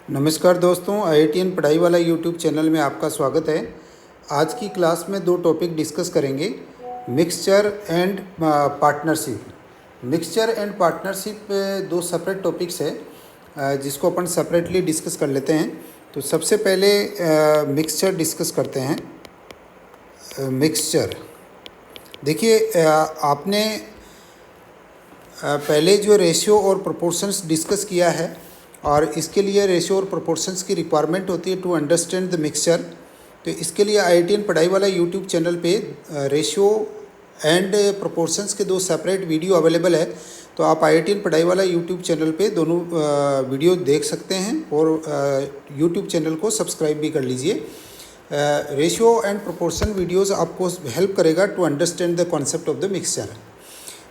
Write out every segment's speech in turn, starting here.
नमस्कार दोस्तों, IITN पढ़ाई वाला यूट्यूब चैनल में आपका स्वागत है। आज की क्लास में दो टॉपिक डिस्कस करेंगे, mixture and partnership. Mixture and partnership दो सेपरेट टॉपिक्स है जिसको अपन सेपरेटली डिस्कस कर लेते हैं। तो सबसे पहले मिक्सचर डिस्कस करते हैं। मिक्सचर देखिए, आपने पहले जो रेशियो और प्रोपोर्शंस डिस्कस किया है और इसके लिए रेशियो और प्रोपोर्शंस की रिक्वायरमेंट होती है टू अंडरस्टैंड द मिक्सचर। तो इसके लिए IITN पढ़ाई वाला यूट्यूब चैनल पे रेशियो एंड प्रोपोर्शंस के दो सेपरेट वीडियो अवेलेबल है। तो आप IITN पढ़ाई वाला यूट्यूब चैनल पे दोनों वीडियो देख सकते हैं और यूट्यूब चैनल को सब्सक्राइब भी कर लीजिए। रेशियो एंड प्रोपोर्शन वीडियोज़ आपको हेल्प करेगा to understand the concept of the mixture.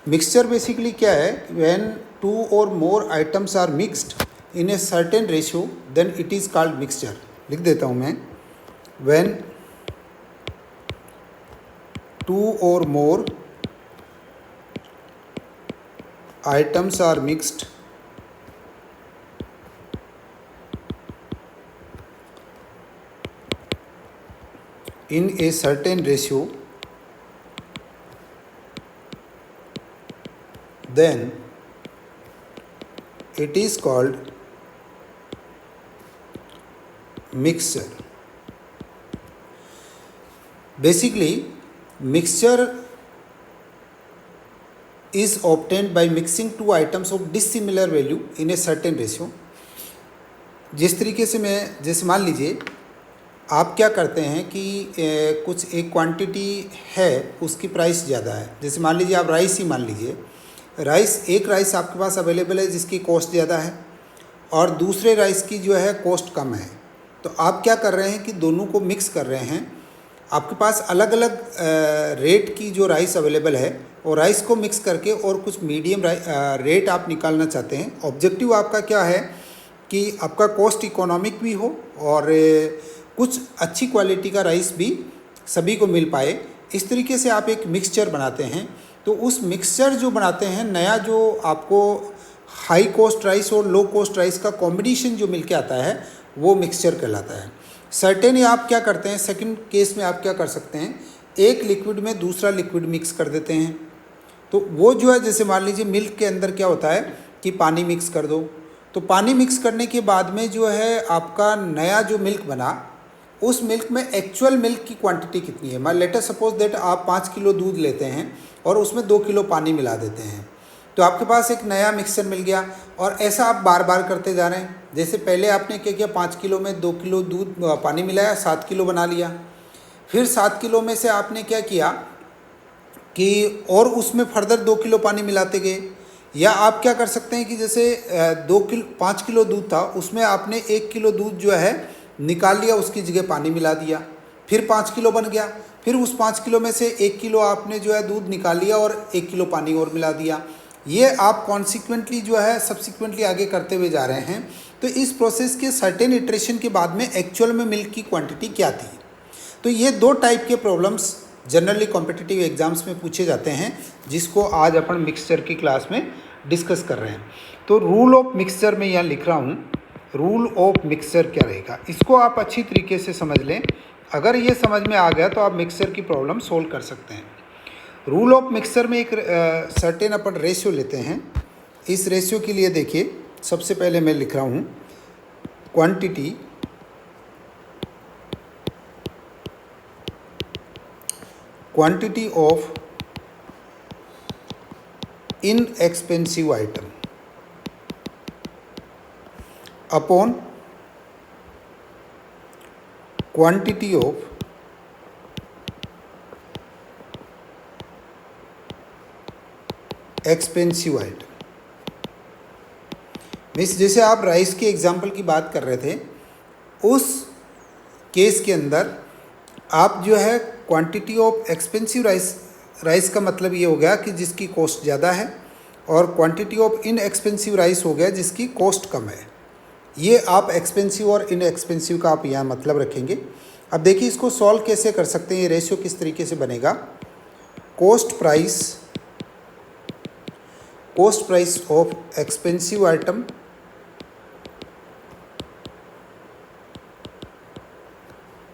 Mixture basically क्या है? When two or more items are mixed in a certain ratio then it is called mixture। लिख देता हूँ मैं, when two or more items are mixed in a certain ratio then it is called mixture। Basically mixture is obtained by mixing two items of dissimilar value in a certain ratio। जिस तरीके से मैं, जैसे मान लीजिए आप क्या करते हैं कि कुछ एक क्वांटिटी है, उसकी प्राइस ज़्यादा है। जैसे मान लीजिए आप राइस ही मान लीजिए, एक राइस आपके पास अवेलेबल है जिसकी कॉस्ट ज़्यादा है और दूसरे राइस की जो है कॉस्ट कम है। तो आप क्या कर रहे हैं कि दोनों को मिक्स कर रहे हैं। आपके पास अलग अलग रेट की जो राइस अवेलेबल है और राइस को मिक्स करके और कुछ मीडियम रेट आप निकालना चाहते हैं। ऑब्जेक्टिव आपका क्या है कि आपका कॉस्ट इकोनॉमिक भी हो और कुछ अच्छी क्वालिटी का राइस भी सभी को मिल पाए। इस तरीके से आप एक मिक्सचर बनाते हैं। तो उस मिक्सचर जो बनाते हैं, नया जो आपको हाई कॉस्ट राइस और लो कॉस्ट राइस का कॉम्बिनेशन जो मिल के आता है वो मिक्सचर कहलाता है। सर्टेन आप क्या करते हैं, सेकंड केस में आप क्या कर सकते हैं, एक लिक्विड में दूसरा लिक्विड मिक्स कर देते हैं। तो वो जो है, जैसे मान लीजिए मिल्क के अंदर क्या होता है कि पानी मिक्स कर दो। तो पानी मिक्स करने के बाद में जो है आपका नया जो मिल्क बना, उस मिल्क में एक्चुअल मिल्क की क्वांटिटी कितनी है। लेट अस सपोज दैट आप 5 किलो दूध लेते हैं और उसमें 2 किलो पानी मिला देते हैं। तो आपके पास एक नया मिक्सचर मिल गया और ऐसा आप बार बार करते जा रहे हैं। जैसे पहले आपने क्या किया, 5 किलो में 2 किलो दूध पानी मिलाया, 7 किलो बना लिया। फिर 7 किलो में से आपने क्या किया कि और उसमें फर्दर 2 किलो पानी मिलाते गए। या आप क्या कर सकते हैं कि जैसे 5 किलो दूध था, उसमें आपने 1 किलो दूध जो है निकाल लिया, उसकी जगह पानी मिला दिया। फिर 5 किलो बन गया। फिर उस 5 किलो में से 1 किलो आपने जो है दूध निकाल लिया और 1 किलो पानी और मिला दिया। ये आप कॉन्सिक्वेंटली जो है सब्सिक्वेंटली आगे करते हुए जा रहे हैं। तो इस प्रोसेस के सर्टेन इटरेशन के बाद में एक्चुअल में मिल्क की क्वांटिटी क्या थी। तो ये दो टाइप के प्रॉब्लम्स जनरली कॉम्पिटिटिव एग्जाम्स में पूछे जाते हैं, जिसको आज अपन मिक्सचर की क्लास में डिस्कस कर रहे हैं। तो रूल ऑफ मिक्सचर में यहाँ लिख रहा हूँ, रूल ऑफ मिक्सचर क्या रहेगा, इसको आप अच्छी तरीके से समझ लें। अगर ये समझ में आ गया तो आप मिक्सचर की प्रॉब्लम सोल्व कर सकते हैं। रूल ऑफ मिक्सचर में एक सर्टेन अपन रेशियो लेते हैं। इस रेशियो के लिए देखिए, सबसे पहले मैं लिख रहा हूँ quantity of inexpensive item upon quantity of expensive item. Means जैसे आप राइस के एग्जाम्पल की बात कर रहे थे, उस केस के अंदर आप जो है क्वांटिटी ऑफ एक्सपेंसिव राइस का मतलब ये हो गया कि जिसकी कॉस्ट ज़्यादा है, और क्वांटिटी ऑफ इनएक्सपेंसिव राइस हो गया जिसकी कॉस्ट कम है। ये आप एक्सपेंसिव और इनएक्सपेंसिव का आप यहाँ मतलब रखेंगे। अब देखिए इसको सॉल्व कैसे कर सकते हैं, ये रेशियो किस तरीके से बनेगा। Cost price of expensive item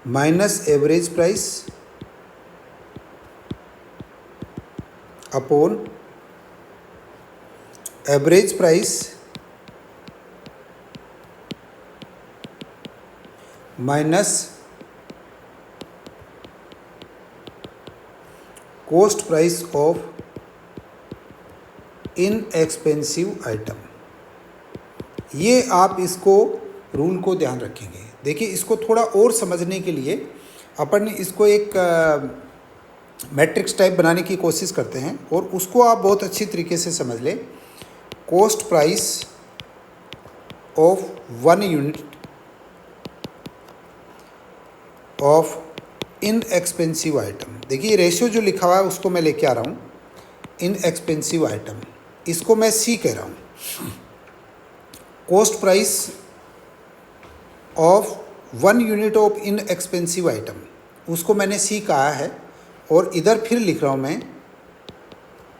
minus average price upon average price minus cost price of inexpensive item. ये आप इसको रूल को ध्यान रखेंगे। देखिए, इसको थोड़ा और समझने के लिए अपन इसको एक मैट्रिक्स टाइप बनाने की कोशिश करते हैं और उसको आप बहुत अच्छी तरीके से समझ लें। Cost price of 1 unit of inexpensive item. देखिए, रेशियो जो लिखा हुआ है उसको मैं लेके आ रहा हूँ, इनएक्सपेंसिव आइटम, इसको मैं सी कह रहा हूँ। Cost price of 1 unit of inexpensive item, उसको मैंने सी कहा है। और इधर फिर लिख रहा हूँ मैं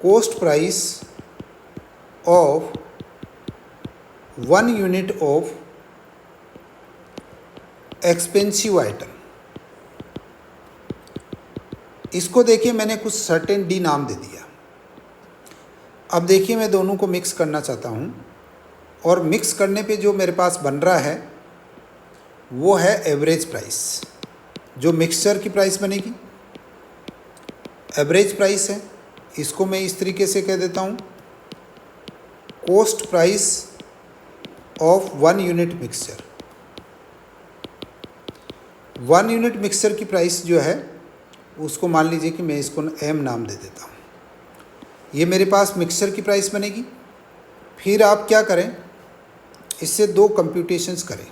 cost price of 1 unit of expensive item. इसको देखिए, मैंने कुछ सर्टेन डी नाम दे दिया। अब देखिए, मैं दोनों को मिक्स करना चाहता हूँ और मिक्स करने पे जो मेरे पास बन रहा है वो है एवरेज प्राइस। जो मिक्सचर की प्राइस बनेगी एवरेज प्राइस है। इसको मैं इस तरीके से कह देता हूँ cost price of 1 unit mixture. 1 unit mixture की प्राइस जो है उसको मान लीजिए कि मैं इसको एम नाम दे देता हूँ। ये मेरे पास मिक्सचर की प्राइस बनेगी। फिर आप क्या करें, इससे 2 कंप्यूटेशंस करें।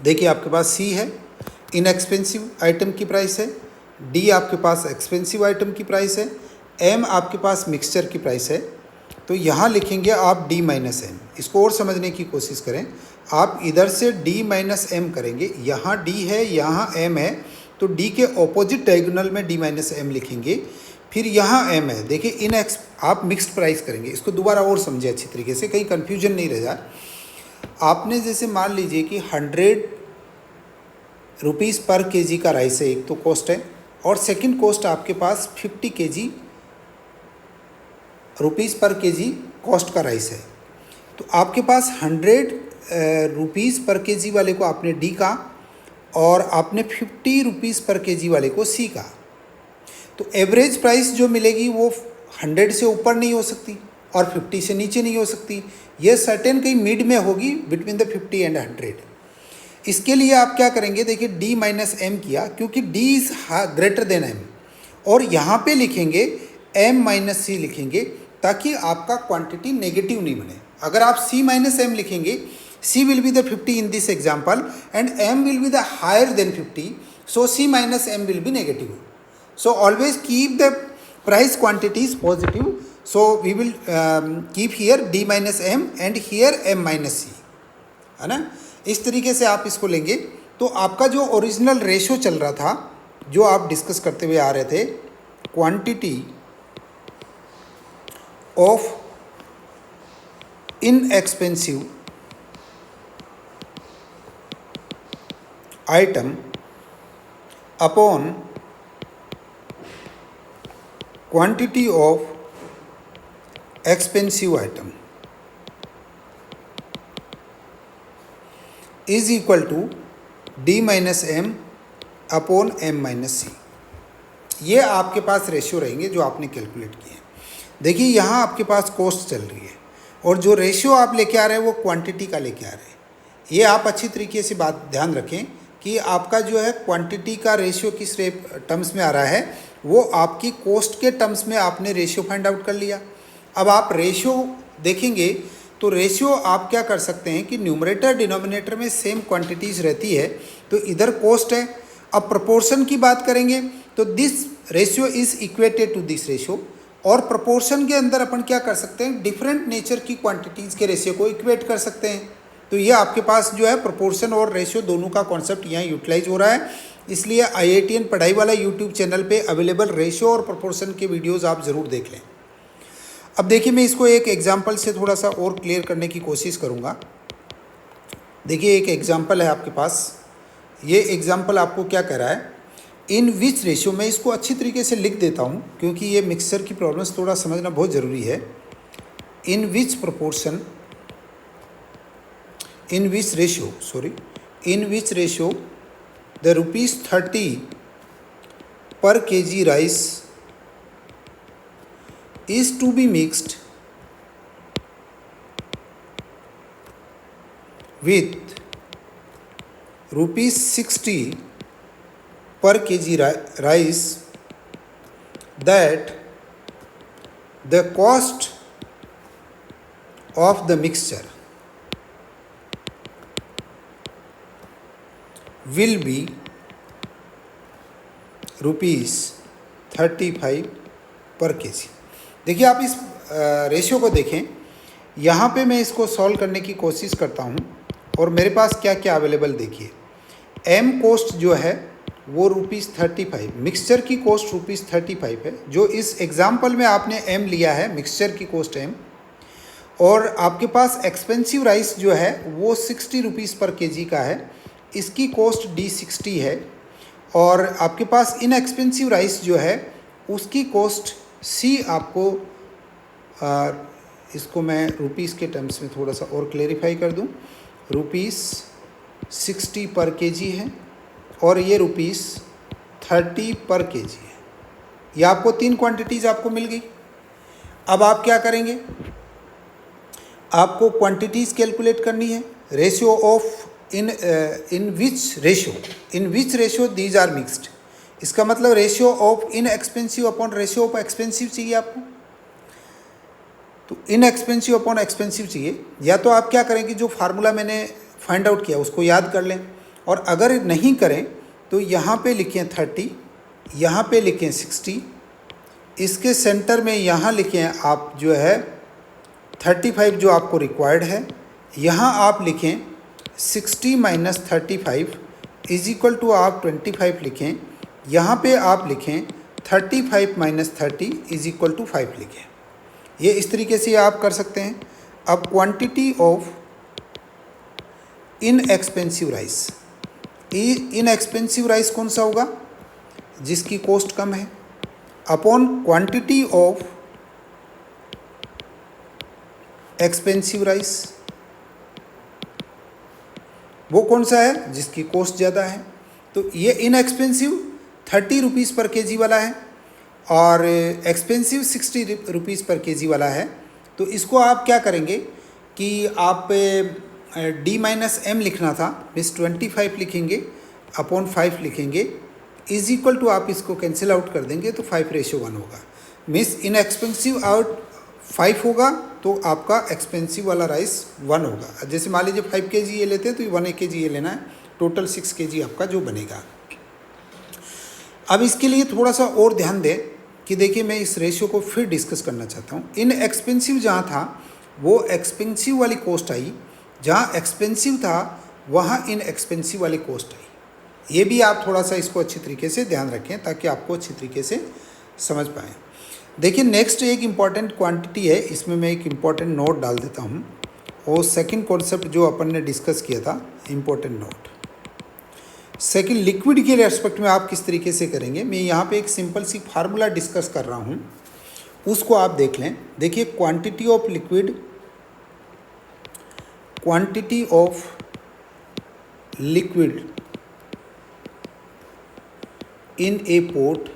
देखिए, आपके पास सी है, इनएक्सपेंसिव आइटम की प्राइस है, डी आपके पास एक्सपेंसिव आइटम की प्राइस है, एम आपके पास मिक्सचर की प्राइस है। तो यहाँ लिखेंगे आप डी माइनस एम। इसको और समझने की कोशिश करें। आप इधर से डी माइनस एम करेंगे, यहाँ डी है, यहाँ एम है, तो डी के ऑपोजिट डायगोनल में डी माइनस एम लिखेंगे। फिर यहाँ एम है। देखिए, आप मिक्स्ड प्राइस करेंगे। इसको दोबारा और समझे अच्छी तरीके से, कहीं कन्फ्यूजन नहीं रह जाए। आपने जैसे मान लीजिए कि 100 रुपीज़ पर केजी का राइस है, एक तो कॉस्ट है, और सेकंड कॉस्ट आपके पास 50 रुपीज़ पर केजी कॉस्ट का राइस है। तो आपके पास 100 रुपीज़ पर केजी वाले को आपने डी का और आपने 50 रुपीज़ पर केजी वाले को सी का। तो एवरेज प्राइस जो मिलेगी वो 100 से ऊपर नहीं हो सकती और 50 से नीचे नहीं हो सकती। ये सर्टेन कहीं मिड में होगी, बिटवीन द 50 एंड 100। इसके लिए आप क्या करेंगे, देखिए डी माइनस एम किया क्योंकि D is greater than M, और यहाँ पे लिखेंगे एम माइनस सी लिखेंगे ताकि आपका क्वांटिटी नेगेटिव नहीं बने। अगर आप सी माइनस एम लिखेंगे, C will be the 50 in this example and m will be the higher than 50, so c minus m will be negative. So always keep the price quantities positive. So we will keep here d minus m and here m minus c, है ना। इस तरीके से आप इसको लेंगे तो आपका जो ओरिजिनल रेशो चल रहा था, जो आप डिस्कस करते हुए आ रहे थे, quantity of inexpensive item upon quantity of expensive item is equal to D minus M upon M minus C. ये आपके पास रेशियो रहेंगे जो आपने कैलकुलेट किए हैं। देखिए, यहाँ आपके पास कॉस्ट चल रही है और जो रेशियो आप लेके आ रहे हैं वो क्वांटिटी का लेके आ रहे हैं। ये आप अच्छी तरीके से बात ध्यान रखें कि आपका जो है क्वांटिटी का रेशियो किस टर्म्स में आ रहा है, वो आपकी कॉस्ट के टर्म्स में आपने रेशियो फाइंड आउट कर लिया। अब आप रेशियो देखेंगे तो रेशियो आप क्या कर सकते हैं कि न्यूमरेटर डिनोमिनेटर में सेम क्वांटिटीज़ रहती है, तो इधर कॉस्ट है। अब प्रोपोर्शन की बात करेंगे तो this ratio is equated to this ratio, और प्रोपोर्शन के अंदर अपन क्या कर सकते हैं, डिफरेंट नेचर की क्वांटिटीज़ के रेशियो को इक्वेट कर सकते हैं। तो ये आपके पास जो है प्रोपोर्शन और रेशियो दोनों का कॉन्सेप्ट यहाँ यूटिलाइज हो रहा है। इसलिए IITN पढ़ाई वाला यूट्यूब चैनल पे अवेलेबल रेशियो और प्रोपोर्शन के वीडियोज़ आप ज़रूर देख लें। अब देखिए, मैं इसको एक एग्जांपल से थोड़ा सा और क्लियर करने की कोशिश करूँगा। देखिए, एक एग्जांपल है आपके पास ये एग्जाम्पल आपको क्या कह रहा है, इन विच रेशियो, मैं इसको अच्छी तरीके से लिख देता हूँ क्योंकि ये मिक्सचर की प्रॉब्लम्स थोड़ा समझना बहुत ज़रूरी है। In which proportion, in which ratio the ₹30 per kg rice is to be mixed with ₹60 per kg rice, that the cost of the mixture will be ₹35 पर केजी। देखिए आप इस रेशियो को देखें, यहाँ पे मैं इसको सॉल्व करने की कोशिश करता हूँ और मेरे पास क्या क्या अवेलेबल देखिए। एम कोस्ट जो है वो ₹35, मिक्सचर की कोस्ट ₹35 है, जो इस एग्जाम्पल में आपने एम लिया है, मिक्सचर की कोस्ट एम। और आपके पास एक्सपेंसिव राइस जो है वो ₹60 पर केजी का है, इसकी कोस्ट D60 है। और आपके पास इनएक्सपेंसिव राइस जो है उसकी कोस्ट सी आपको इसको मैं रुपीस के टर्म्स में थोड़ा सा और क्लेरिफाई कर दूं, ₹60 पर केजी है और ये ₹30 पर केजी है। ये आपको 3 क्वांटिटीज़ आपको मिल गई। अब आप क्या करेंगे, आपको क्वांटिटीज़ कैलकुलेट करनी है। Ratio of in which ratio these are mixed, इसका मतलब ratio of inexpensive upon ratio of expensive चाहिए आपको। तो इनएक्सपेंसिव अपॉन एक्सपेंसिव चाहिए, या तो आप क्या करेंगे, जो फार्मूला मैंने फाइंड आउट किया उसको याद कर लें, और अगर नहीं करें तो यहाँ पे लिखें 30, यहाँ पे लिखें 60, इसके सेंटर में यहाँ लिखें आप जो है 35 जो आपको रिक्वायर्ड है, यहाँ आप लिखें 60 माइनस 35 इज इक्वल टू आप 25 लिखें, यहाँ पे आप लिखें 35 माइनस 30 इज इक्वल टू 5 लिखें। ये इस तरीके से आप कर सकते हैं। अब quantity of inexpensive rice, inexpensive rice कौन सा होगा, जिसकी कॉस्ट कम है, upon quantity of expensive rice, वो कौन सा है, जिसकी कॉस्ट ज़्यादा है। तो ये इनएक्सपेंसिव ₹30 पर केजी वाला है और एक्सपेंसिव ₹60 पर केजी वाला है। तो इसको आप क्या करेंगे कि आप D-M लिखना था, मीन्स 25 लिखेंगे अपॉन 5 लिखेंगे, इज इक्वल टू आप इसको कैंसिल आउट कर देंगे तो 5:1 होगा। मीन्स इनएक्सपेंसिव आउट 5 होगा तो आपका एक्सपेंसिव वाला राइस 1 होगा। जैसे मान लीजिए 5 केजी ये लेते हैं तो 1 केजी ये लेना है, टोटल 6 केजी आपका जो बनेगा। अब इसके लिए थोड़ा सा और ध्यान दें कि देखिए मैं इस रेशियो को फिर डिस्कस करना चाहता हूँ। इन एक्सपेंसिव जहाँ था वो एक्सपेंसिव वाली कॉस्ट आई, जहाँ एक्सपेंसिव था वहाँ इन एक्सपेंसिव वाली कॉस्ट आई। ये भी आप थोड़ा सा इसको अच्छी तरीके से ध्यान रखें ताकि आपको अच्छी तरीके से समझ पाएँ। देखिए नेक्स्ट एक इम्पॉर्टेंट क्वांटिटी है, इसमें मैं एक इम्पॉर्टेंट नोट डाल देता हूँ, और सेकंड कॉन्सेप्ट जो अपन ने डिस्कस किया था, इम्पॉर्टेंट नोट। सेकंड, लिक्विड के एस्पेक्ट में आप किस तरीके से करेंगे, मैं यहाँ पे एक सिंपल सी फार्मूला डिस्कस कर रहा हूँ, उसको आप देख लें। देखिए quantity of liquid, quantity of liquid in a pot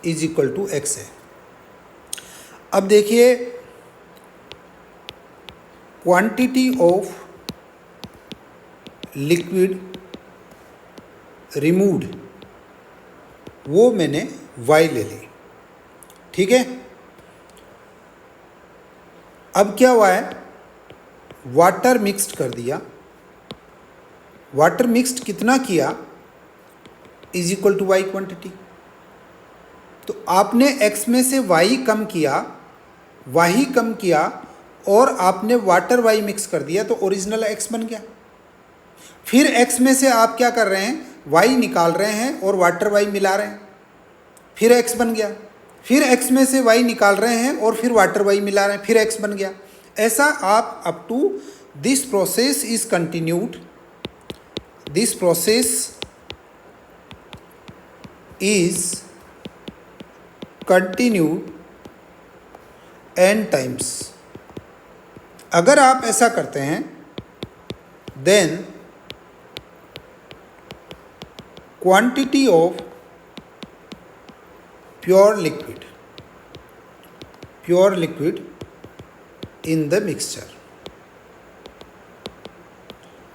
is equal to x है। अब देखिए क्वांटिटी ऑफ लिक्विड रिमूव्ड वो मैंने y ले ली, ठीक है। अब क्या हुआ है, वाटर मिक्स्ड कर दिया, वाटर मिक्स्ड कितना किया, is equal to y quantity. तो आपने x में से y कम किया, y कम किया और आपने वाटर y मिक्स कर दिया तो ओरिजिनल x बन गया। फिर x में से आप क्या कर रहे हैं, y निकाल रहे हैं और वाटर y मिला रहे हैं, फिर x बन गया। फिर x में से y निकाल रहे हैं और फिर वाटर y मिला रहे हैं, फिर x बन गया। ऐसा आप up to this process is continued, this process is continued n times. अगर आप ऐसा करते हैं then quantity of pure liquid in the mixture,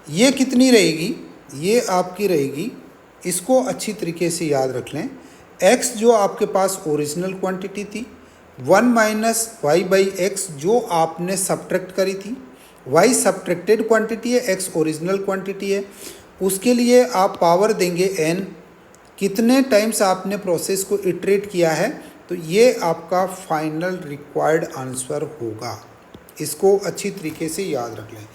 ये कितनी रहेगी, ये आपकी रहेगी, इसको अच्छी तरीके से याद रख लें। x जो आपके पास ओरिजिनल क्वांटिटी थी, 1 माइनस वाई बाई एक्स जो आपने सब्ट्रैक्ट करी थी, y सब्ट्रैक्टेड क्वांटिटी है, x ओरिजिनल क्वांटिटी है, उसके लिए आप पावर देंगे n, कितने टाइम्स आपने प्रोसेस को इटरेट किया है, तो ये आपका फाइनल रिक्वायर्ड आंसर होगा। इसको अच्छी तरीके से याद रख लें।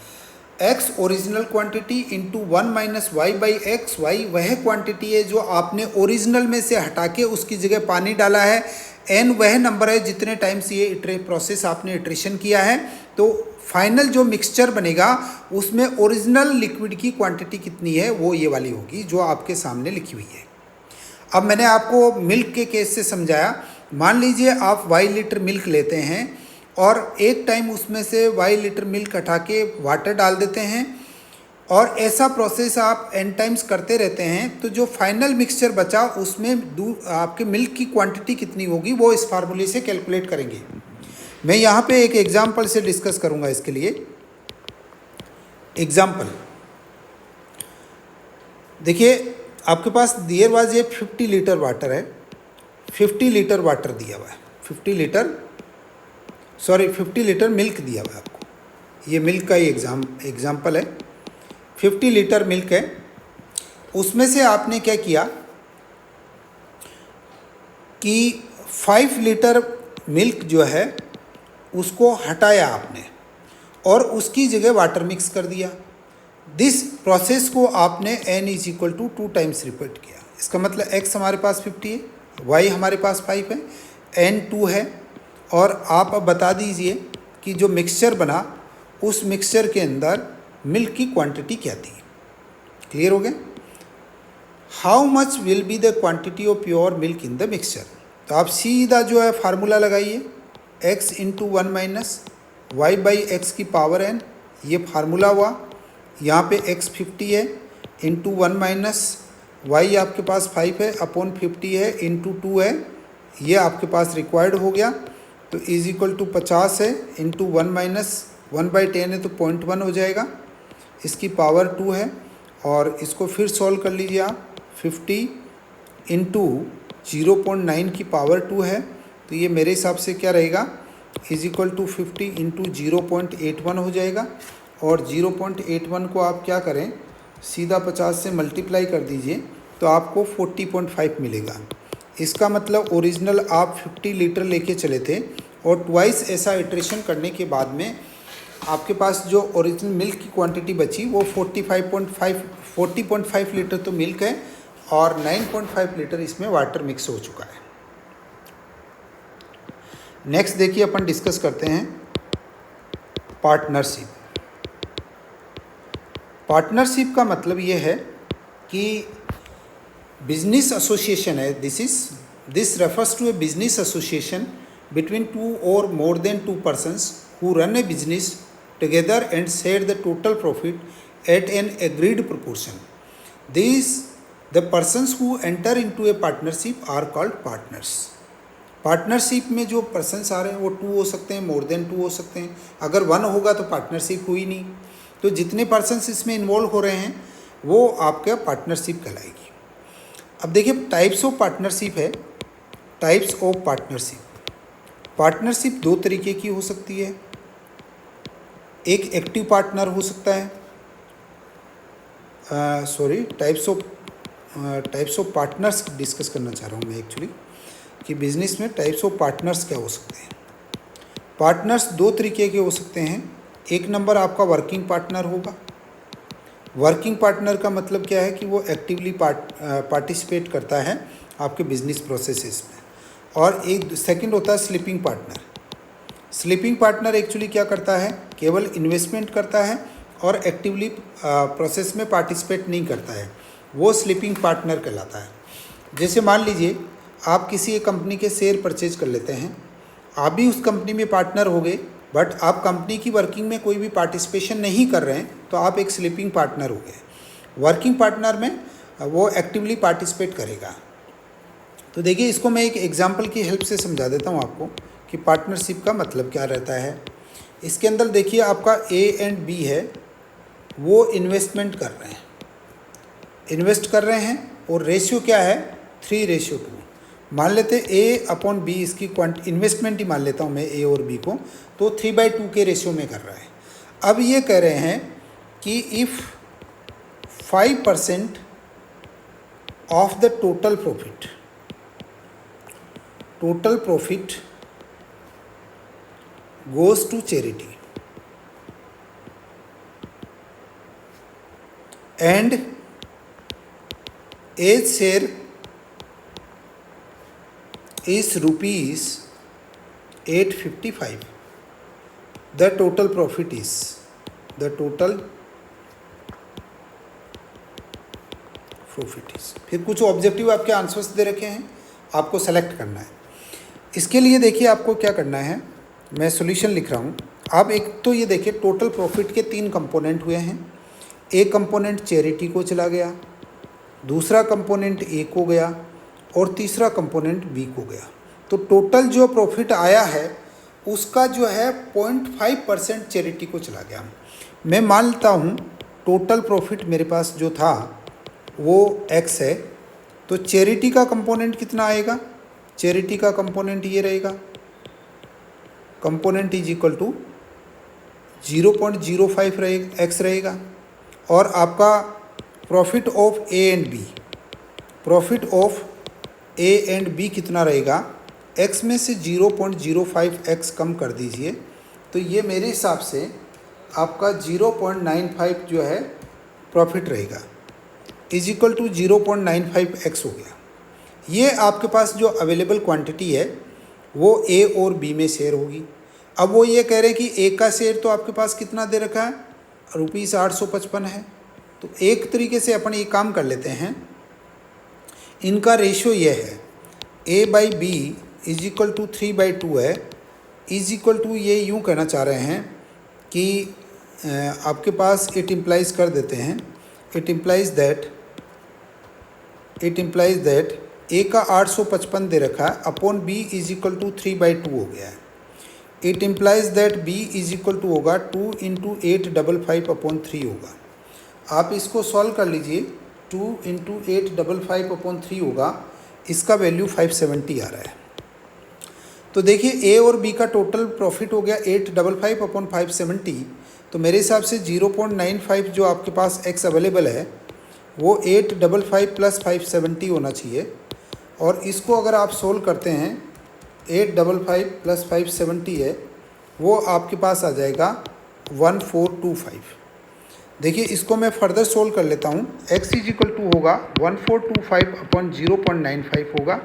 x original quantity into 1 minus y by x, y वह क्वांटिटी है जो आपने ओरिजिनल में से हटा के उसकी जगह पानी डाला है, n वह नंबर है जितने टाइम्स ये प्रोसेस आपने इटरेशन किया है। तो फाइनल जो मिक्सचर बनेगा उसमें ओरिजिनल लिक्विड की क्वांटिटी कितनी है वो ये वाली होगी जो आपके सामने लिखी हुई है। अब मैंने आपको मिल्क के केस से समझाया। मान लीजिए आप y लीटर मिल्क लेते हैं और एक टाइम उसमें से y लीटर मिल्क हटा के वाटर डाल देते हैं और ऐसा प्रोसेस आप n टाइम्स करते रहते हैं, तो जो फाइनल मिक्सचर बचा उसमें आपके मिल्क की क्वांटिटी कितनी होगी वो इस फार्मूले से कैलकुलेट करेंगे। मैं यहाँ पे एक एग्जांपल से डिस्कस करूँगा। इसके लिए एग्जांपल देखिए, आपके पास देयर वाज ये 50 लीटर वाटर है, 50 लीटर वाटर दिया हुआ है, 50 लीटर मिल्क दिया हुआ है आपको। ये मिल्क का ही एग्जाम्पल है। 50 लीटर मिल्क है, उसमें से आपने क्या किया कि 5 लीटर मिल्क जो है उसको हटाया आपने और उसकी जगह वाटर मिक्स कर दिया। दिस प्रोसेस को आपने n is equal to 2 times repeat किया। इसका मतलब x हमारे पास 50 है, y हमारे पास 5 है, n 2 है, और आप अब बता दीजिए कि जो मिक्सचर बना उस मिक्सचर के अंदर मिल्क की क्वांटिटी क्या थी। क्लियर हो गया? How much will be the quantity of pure milk in the mixture. तो आप सीधा जो है फार्मूला लगाइए, x into 1 minus y by x की पावर n, ये फार्मूला हुआ। यहाँ पे x 50 है इंटू 1 माइनस वाई आपके पास 5 है अपॉन 50 है इंटू 2 है, ये आपके पास रिक्वायर्ड हो गया। तो इज इक्वल टू 50 है इंटू 1 माइनस 1/10 है तो 0.1 हो जाएगा, इसकी पावर 2 है। और इसको फिर सॉल्व कर लीजिए आप, 50 इंटू 0.9 की पावर 2 है, तो ये मेरे हिसाब से क्या रहेगा, इज इक्वल टू 50 इंटू 0.81 हो जाएगा। और 0.81 को आप क्या करें, सीधा 50 से मल्टीप्लाई कर दीजिए तो आपको 40.5 मिलेगा। इसका मतलब ओरिजिनल आप 50 लीटर लेके चले थे और ट्वाइस ऐसा इटरेशन करने के बाद में आपके पास जो ओरिजिनल मिल्क की क्वांटिटी बची वो 40.5 लीटर तो मिल्क है और 9.5 लीटर इसमें वाटर मिक्स हो चुका है। नेक्स्ट देखिए, अपन डिस्कस करते हैं पार्टनरशिप। पार्टनरशिप का मतलब ये है कि बिजनेस एसोसिएशन है, this refers to a business association between 2 or more than 2 persons who run a business together and share the total profit at an agreed proportion. The persons who enter into a partnership are called partners. Partnership में जो persons आ रहे हैं वो 2 हो सकते हैं, मोर than 2 हो सकते हैं। अगर 1 होगा तो पार्टनरशिप हुई नहीं। तो जितने पर्सनस इसमें इन्वॉल्व हो रहे हैं वो आपका पार्टनरशिप कहलाएगी। अब देखिए, टाइप्स ऑफ पार्टनरशिप है। टाइप्स ऑफ पार्टनरशिप 2 तरीके की हो सकती है। एक एक्टिव पार्टनर हो सकता है, टाइप्स ऑफ पार्टनर्स डिस्कस करना चाह रहा हूँ मैं एक्चुअली, कि बिजनेस में टाइप्स ऑफ पार्टनर्स क्या हो सकते हैं। पार्टनर्स 2 तरीके के हो सकते हैं। एक नंबर आपका वर्किंग पार्टनर होगा। वर्किंग पार्टनर का मतलब क्या है कि वो एक्टिवली पार्टिसिपेट करता है आपके बिजनेस प्रोसेसेस में। और एक सेकंड होता है sleeping partner. Sleeping partner actually क्या करता है, केवल इन्वेस्टमेंट करता है और एक्टिवली प्रोसेस में पार्टिसिपेट नहीं करता है, वो स्लीपिंग पार्टनर कहलाता है। जैसे मान लीजिए आप किसी एक कंपनी के शेयर परचेज कर लेते हैं, आप भी उस कंपनी में पार्टनर हो गए, बट आप कंपनी की वर्किंग में कोई भी पार्टिसिपेशन नहीं कर रहे हैं, तो आप एक स्लीपिंग पार्टनर हो गए। वर्किंग पार्टनर में वो एक्टिवली पार्टिसिपेट करेगा। तो देखिए, इसको मैं एक एग्जांपल की हेल्प से समझा देता हूँ आपको कि पार्टनरशिप का मतलब क्या रहता है। इसके अंदर देखिए, आपका ए एंड बी है, वो इन्वेस्ट कर रहे हैं और रेशियो क्या है, 3:2। मान लेते हैं ए अपॉन बी, इसकी इन्वेस्टमेंट ही मान लेता हूँ मैं ए और बी को, तो 3/2 के रेशियो में कर रहा है। अब ये कह रहे हैं कि if 5% of the total profit goes to charity and A's share is rupees 855, the total profit is फिर कुछ ऑब्जेक्टिव आपके आंसर्स दे रखे हैं, आपको सेलेक्ट करना है। इसके लिए देखिए आपको क्या करना है, मैं सॉल्यूशन लिख रहा हूँ। आप एक तो ये देखिए, टोटल प्रॉफिट के 3 कंपोनेंट हुए हैं। एक कंपोनेंट चैरिटी को चला गया, दूसरा कंपोनेंट ए को गया और तीसरा कंपोनेंट बी को गया। तो टोटल जो प्रॉफिट आया है उसका जो है 0.5% चैरिटी को चला गया। मैं मानता हूँ टोटल प्रॉफिट मेरे पास जो था वो x है, तो चैरिटी का कंपोनेंट कितना आएगा, चैरिटी का कंपोनेंट ये रहेगा, component is equal to 0.05 x रहेगा। और आपका profit of A and B कितना रहेगा, x में से 0.05x कम कर दीजिए, तो ये मेरे हिसाब से आपका 0.95 जो है प्रॉफिट रहेगा, इज इक्वल टू 0.95x हो गया। ये आपके पास जो अवेलेबल क्वांटिटी है वो ए और बी में शेयर होगी। अब वो ये कह रहे हैं कि ए का शेयर तो आपके पास कितना दे रखा है, ₹855 है। तो एक तरीके से अपन ये काम कर लेते हैं, इनका रेशियो ये है, A/B इज इक्वल टू 3/2 है, इज इक्वल टू ये यूँ कहना चाह रहे हैं कि आपके पास इट इम्प्लाइज कर देते हैं, इट इम्प्लाइज दैट ए का 855 दे रखा है upon B is equal to 3/2 हो गया है। It implies that B is equal to होगा 2 × 855 अपॉन 3 होगा। आप इसको सॉल्व कर लीजिए, 2 × 855 अपॉन 3 होगा, इसका वैल्यू 570 आ रहा है। तो देखिए ए और बी का टोटल प्रॉफिट हो गया 855 अपॉन 570, तो मेरे हिसाब से 0.95 जो आपके पास एक्स अवेलेबल है वो 855 प्लस 570 होना चाहिए। और इसको अगर आप सोल्व करते हैं, 855 प्लस 570 है, वो आपके पास आ जाएगा 1425। देखिए इसको मैं फर्दर सोल्व कर लेता हूँ, x इज इक्वल टू होगा 1425 अपॉन 0.95 होगा।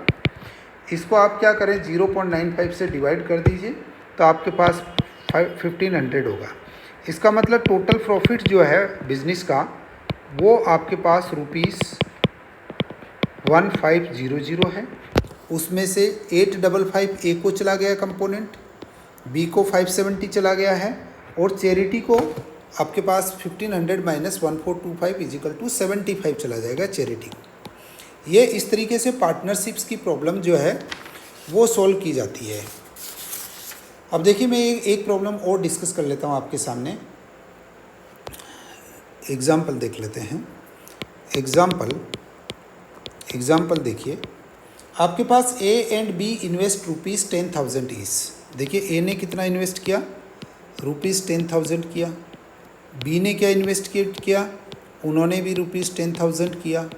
इसको आप क्या करें, 0.95 से डिवाइड कर दीजिए, तो आपके पास 1500 होगा। इसका मतलब टोटल प्रॉफिट जो है बिजनेस का वो आपके पास ₹1500 है। उसमें से 855 ए को चला गया कंपोनेंट, बी को 570 चला गया है, और चैरिटी को आपके पास 1500 माइनस 1425 इज इक्वल टू 75 चला जाएगा चैरिटी को। ये इस तरीके से पार्टनरशिप्स की प्रॉब्लम जो है वो सॉल्व की जाती है। अब देखिए मैं एक प्रॉब्लम और डिस्कस कर लेता हूँ आपके सामने। एग्जाम्पल देख लेते हैं। एग्जाम्पल देखिए, आपके पास A and B invest ₹10,000 each. देखिए ए ने कितना इन्वेस्ट किया, ₹10,000 किया। बी ने क्या इन्वेस्ट किया, उन्होंने भी ₹10,000 किया।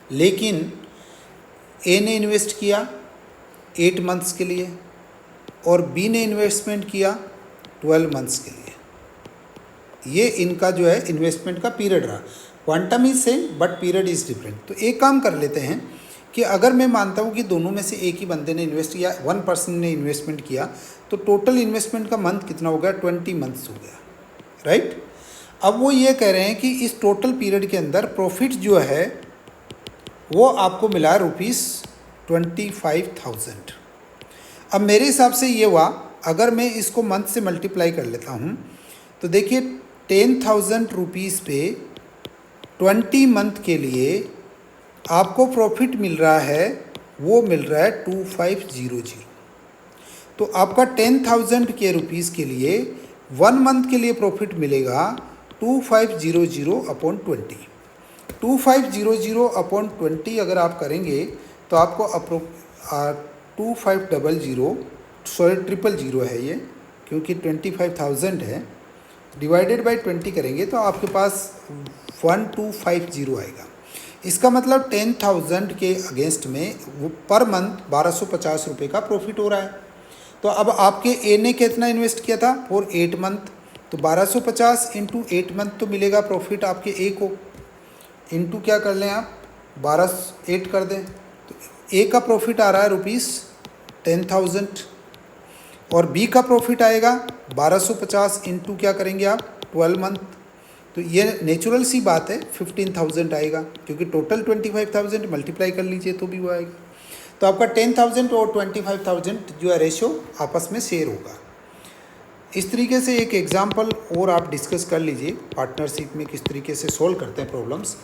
लेकिन ए ने इन्वेस्ट किया 8 मंथ्स के लिए और बी ने इन्वेस्टमेंट किया 12 मंथ्स के लिए। ये इनका जो है इन्वेस्टमेंट का पीरियड रहा। Quantum is same but period is different. तो एक काम कर लेते हैं कि अगर मैं मानता हूँ कि दोनों में से एक ही बंदे ने इन्वेस्ट किया, 1 पर्सन ने इन्वेस्टमेंट किया, तो टोटल इन्वेस्टमेंट का मंथ कितना हो गया, 20 मंथ्स हो गया, राइट। अब वो ये कह रहे हैं कि इस टोटल पीरियड के अंदर प्रॉफिट जो है वो आपको मिला ₹25,000। अब मेरे हिसाब से ये हुआ, अगर मैं इसको मंथ से मल्टीप्लाई कर लेता हूँ तो देखिए 10,000 रुपीज़ पे 20 मंथ के लिए आपको प्रॉफिट मिल रहा है, वो मिल रहा है 2500। तो आपका 10,000 के रुपीज़ के लिए 1 मंथ के लिए प्रॉफिट मिलेगा 2500 अपॉन 20। 2500 अपॉन 20 अगर आप करेंगे तो आपको 2500, सॉरी 000 है ये, क्योंकि 25,000 है, डिवाइडेड बाय 20 करेंगे तो आपके पास 1250 आएगा। इसका मतलब 10,000 के अगेंस्ट में वो पर मंथ 1250 रुपये का प्रॉफिट हो रहा है। तो अब आपके ए ने कितना इन्वेस्ट किया था फॉर 8 मंथ, तो 1250 इंटू 8 मंथ तो मिलेगा प्रॉफिट आपके ए को, इंटू क्या कर लें आप 8 कर दें, तो ए का प्रॉफिट आ रहा है ₹10,000 और बी का प्रॉफिट आएगा 1250 इंटू क्या करेंगे आप 12 मंथ, तो ये नेचुरल सी बात है 15,000 आएगा, क्योंकि टोटल 25,000 मल्टीप्लाई कर लीजिए तो भी वो आएगा। तो आपका 10,000 और 25,000 जो है रेशियो आपस में शेयर होगा। इस तरीके से एक एग्जांपल और आप डिस्कस कर लीजिए पार्टनरशिप में किस तरीके से सॉल्व करते हैं problems.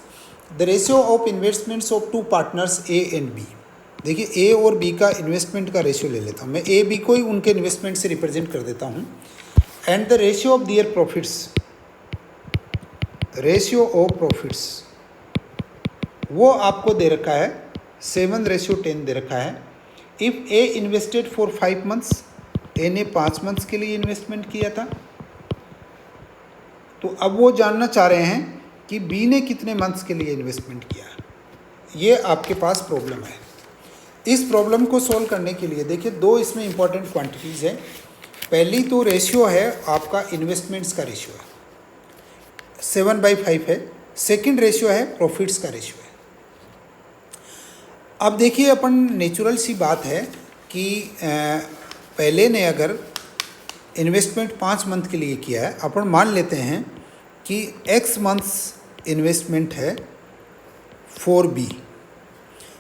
The ratio of investments of 2 partners A and B. देखिए ए और बी का इन्वेस्टमेंट का रेशियो ले लेता हूँ मैं, ए बी को ही उनके इन्वेस्टमेंट से रिप्रेजेंट कर देता हूँ। And the ratio of their profits, ratio of profits वो आपको दे रखा है 7:10 दे रखा है। If A invested for 5 months, A ने 5 मंथ्स के लिए इन्वेस्टमेंट किया था, तो अब वो जानना चाह रहे हैं कि बी ने कितने मंथ्स के लिए इन्वेस्टमेंट किया। ये आपके पास प्रॉब्लम है। इस प्रॉब्लम को सॉल्व करने के लिए देखिए 2 इसमें इंपॉर्टेंट क्वांटिटीज़ है। पहली तो रेशियो है आपका इन्वेस्टमेंट्स का रेशियो है, 7/5 है। सेकंड रेशियो है प्रॉफिट्स का रेशियो है। अब देखिए अपन नेचुरल सी बात है कि पहले ने अगर इन्वेस्टमेंट 5 मंथ के लिए किया है, अपन मान लेते हैं कि x मंथ्स इन्वेस्टमेंट है फॉर बी,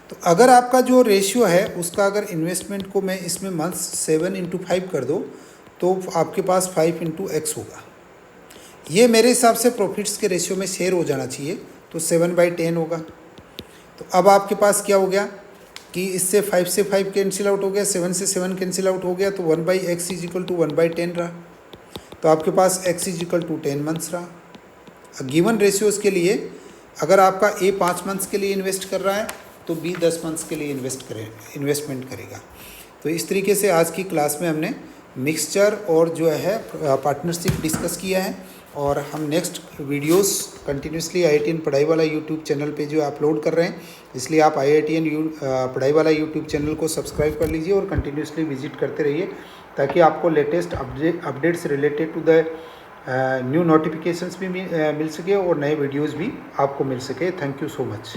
तो अगर आपका जो रेशियो है उसका अगर इन्वेस्टमेंट को मैं इसमें मंथ्स 7 × 5 कर दो तो आपके पास 5 × x होगा। ये मेरे हिसाब से प्रॉफिट्स के रेशियो में शेयर हो जाना चाहिए, तो 7/10 होगा। तो अब आपके पास क्या हो गया कि इससे 5 से 5 कैंसिल आउट हो गया, 7 से 7 कैंसिल आउट हो गया, तो 1/x = 1/10 रहा। तो आपके पास x = 10 मंथ्स रहा। गिवन रेशियोज़ के लिए अगर आपका ए 5 मंथ्स के लिए इन्वेस्ट कर रहा है तो बी 10 मंथ्स के लिए इन्वेस्टमेंट करेगा। तो इस तरीके से आज की क्लास में हमने मिक्सचर और जो है पार्टनरशिप डिस्कस किया है, और हम नेक्स्ट वीडियोस कंटिन्यूसली IITN पढ़ाई वाला यूट्यूब चैनल पे जो अपलोड कर रहे हैं, इसलिए आप IITN पढ़ाई वाला यूट्यूब चैनल को सब्सक्राइब कर लीजिए और कंटिन्यूसली विजिट करते रहिए, ताकि आपको latest updates related to the new notifications भी मिल सके और नए वीडियोज़ भी आपको मिल सके। Thank you so much.